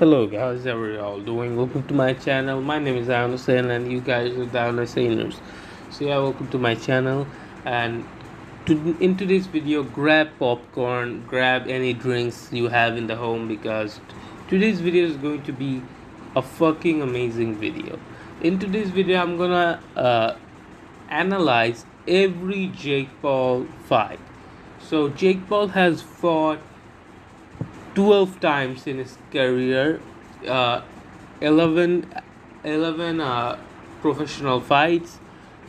Hello guys, how are y'all doing? Welcome to my channel. My name is Ayan Hussain and you guys are the Ayan Hussainers. So yeah, welcome to my channel, and in today's video, grab popcorn, grab any drinks you have in the home, because today's video is going to be a fucking amazing video. In today's video, I'm gonna analyze every Jake Paul fight. So Jake Paul has fought 12 times in his career, uh, 11, 11 professional fights,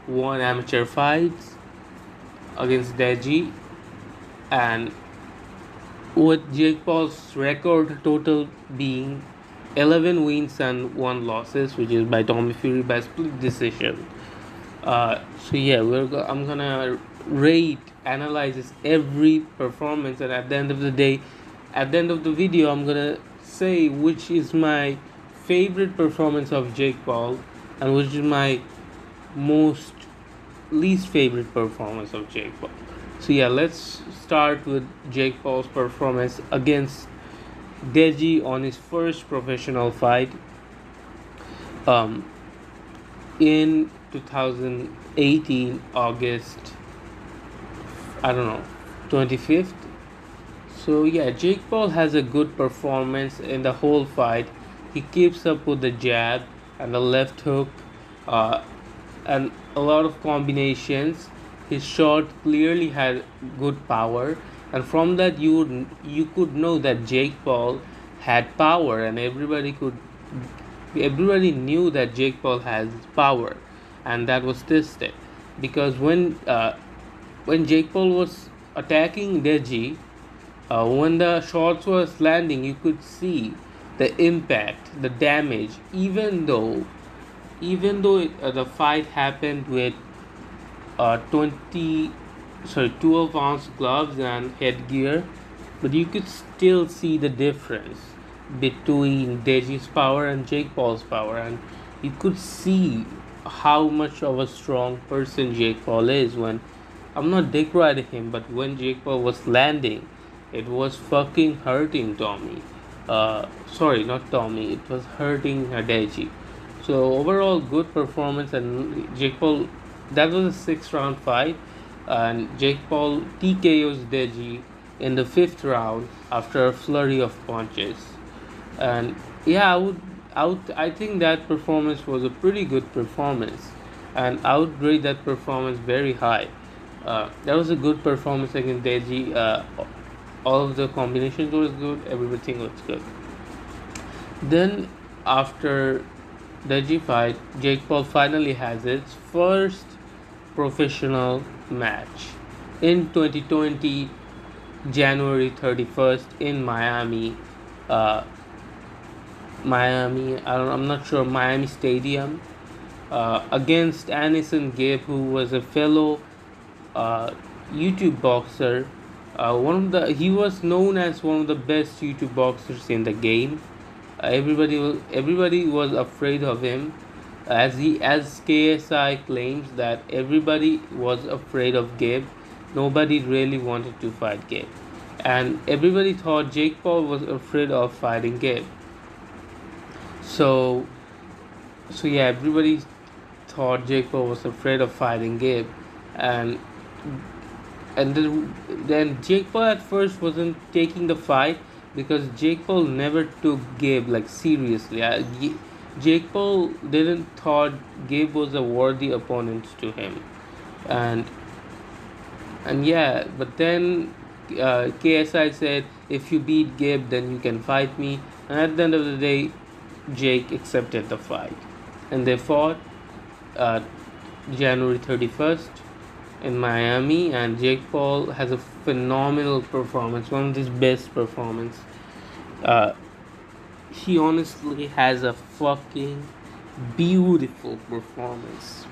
1 amateur fights against Deji, and with Jake Paul's record total being 11 wins and 1 losses, which is by Tommy Fury by split decision. So yeah, I'm gonna rate, analyze every performance, and at the end of the day, at the end of the video, I'm gonna say which is my favorite performance of Jake Paul and which is my most least favorite performance of Jake Paul. So yeah, let's start with Jake Paul's performance against Deji on his first professional fight. Um, in 2018 August, I don't know, 25th. So yeah, Jake Paul has a good performance in the whole fight. He keeps up with the jab and the left hook, uh, and a lot of combinations. His shot clearly had good power, and from that you could know that Jake Paul had power, and everybody knew that Jake Paul has power, and that was tested because when Jake Paul was attacking Deji, when the shots was landing, you could see the impact, the damage. Even though the fight happened with 12 ounce gloves and headgear, but you could still see the difference between Deji's power and Jake Paul's power, and you could see how much of a strong person Jake Paul is. When I'm not dick riding him, but when Jake Paul was landing, it was fucking hurting Tommy. Sorry, not Tommy. It was hurting Deji. So overall, good performance, and Jake Paul. That was a 6 round fight, and Jake Paul TKO's Deji in the 5th round after a flurry of punches. And yeah, I think that performance was a pretty good performance, and I would rate that performance very high. That was a good performance against Deji. All of the combinations was good. Everything was good. Then after Deji fight, Jake Paul finally has its first professional match in 2020, January 31st in Miami. I'm not sure, Miami Stadium, against Anderson Gabe, who was a fellow YouTube boxer. He was known as one of the best YouTube boxers in the game. Everybody was afraid of him, as KSI claims that everybody was afraid of Gabe. Nobody really wanted to fight Gabe, and everybody thought Jake Paul was afraid of fighting Gabe. So yeah, everybody thought Jake Paul was afraid of fighting Gabe, and then Jake Paul at first wasn't taking the fight because Jake Paul never took Gabe like seriously. Jake Paul didn't thought Gabe was a worthy opponent to him, and yeah, but then KSI said, if you beat Gabe, then you can fight me. And at the end of the day, Jake accepted the fight, and they fought uh, January 31st in Miami, and Jake Paul has a phenomenal performance, one of his best performance. Uh, he honestly has a fucking beautiful performance,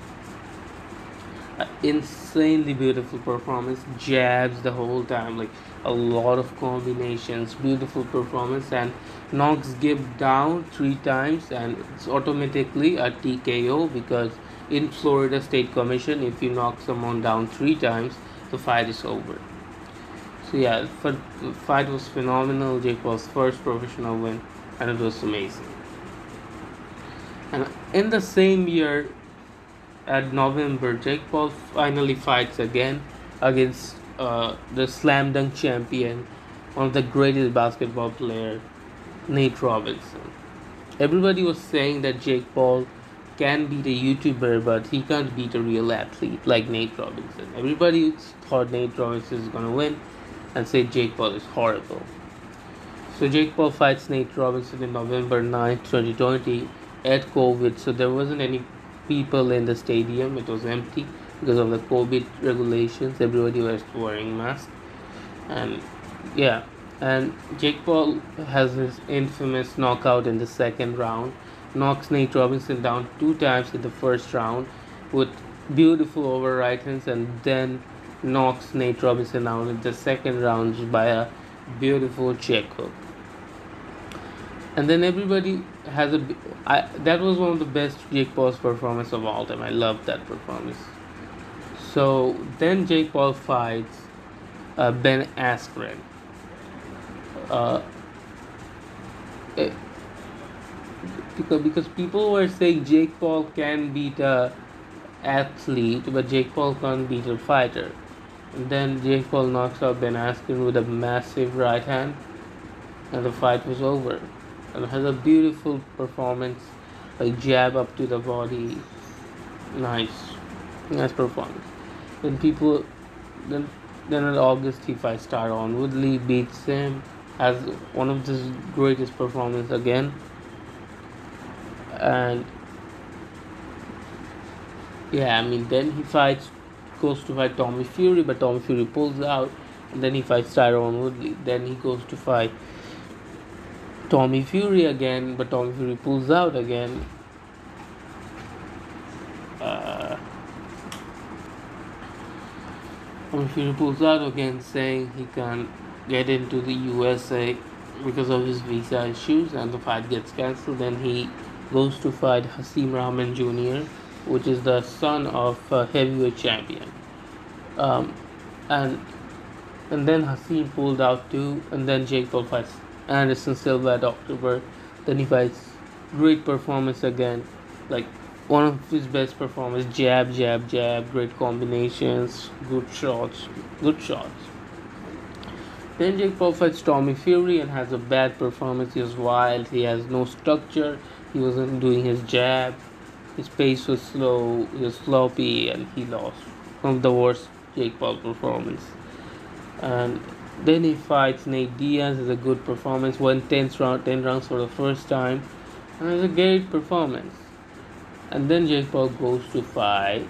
insanely beautiful performance. Jabs the whole time, like a lot of combinations, beautiful performance, and knocks Gabe down 3 times, and it's automatically a TKO because in Florida State Commission, if you knock someone down 3 times, the fight is over. So yeah, the fight was phenomenal. Jake Paul's first professional win, and it was amazing. And in the same year, at November, Jake Paul finally fights again against the slam dunk champion, one of the greatest basketball player, Nate Robinson. Everybody was saying that Jake Paul can beat a YouTuber, but he can't beat a real athlete like Nate Robinson. Everybody thought Nate Robinson is gonna win, and said Jake Paul is horrible. So Jake Paul fights Nate Robinson in November 9th, 2020 at COVID. So there wasn't any people in the stadium. It was empty because of the COVID regulations. Everybody was wearing masks. And yeah, and Jake Paul has his infamous knockout in the second round. Knocks Nate Robinson down 2 times in the first round with beautiful over right hands, and then knocks Nate Robinson out in the second round by a beautiful check hook. And then everybody has that was one of the best Jake Paul's performance of all time. I loved that performance. So then Jake Paul fights Ben Askren. Uh, eh, because people were saying Jake Paul can beat a athlete, but Jake Paul can't beat a fighter. And then Jake Paul knocks out Ben Askren with a massive right hand, and the fight was over. And has a beautiful performance, like jab up to the body, nice performance. Then people, then in August he fights Tyron Woodley, beats him, has one of his greatest performance again, and yeah, I mean then he goes to fight Tommy Fury, but Tommy Fury pulls out, and then he fights Tyron Woodley. Then he goes to fight Tommy Fury again, but Tommy Fury pulls out again. Tommy Fury pulls out again, saying he can't get into the USA because of his visa issues, and the fight gets cancelled. Then he goes to fight Hasim Rahman Jr., which is the son of a heavyweight champion. Um, and and then Hasim pulled out too, and then Jake Paul fights Anderson Silva at October. Then he fights, great performance again, like one of his best performance. Jab, jab, jab, great combinations, good shots. Then Jake Paul fights Tommy Fury and has a bad performance. He was wild. He has no structure. He wasn't doing his jab. His pace was slow. He was sloppy, and he lost. One of the worst Jake Paul performance. And then he fights Nate Diaz. It's a good performance. Won 10 rounds for the first time, and it's a great performance. And then Jake Paul goes to fight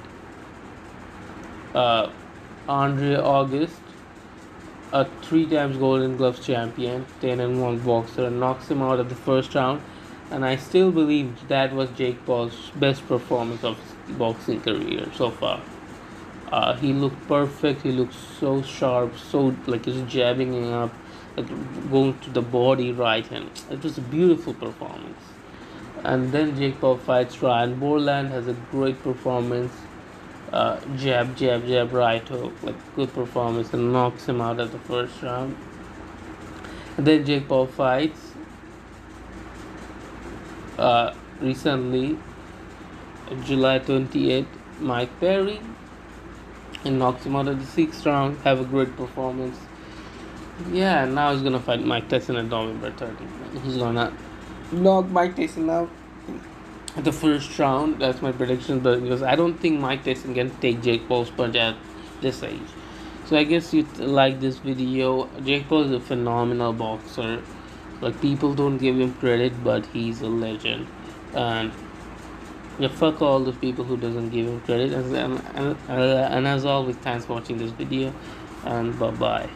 Andre August, a 3 times Golden Gloves champion, 10-1 boxer, and knocks him out at the first round. And I still believe that was Jake Paul's best performance of his boxing career so far. He looked perfect. He looked so sharp, so like he's jabbing him up, like going to the body right hand. It was a beautiful performance. And then Jake Paul fights Ryan Borland, has a great performance. Jab, jab, jab, right hook, like good performance, and knocks him out at the first round. And then Jake Paul fights recently, July 28th, Mike Perry, and knocks him out at the 6th round. Have a great performance. Yeah, and now he's gonna fight Mike Tyson on November 30th. He's gonna knock Mike Tyson out at the first round. That's my prediction, but because I don't think Mike Tyson can take Jake Paul's punch at this age. So I guess you like this video. Jake Paul is a phenomenal boxer. Like, people don't give him credit, but he's a legend. And yeah, fuck all those people who doesn't give him credit. And as always, thanks for watching this video, and bye bye.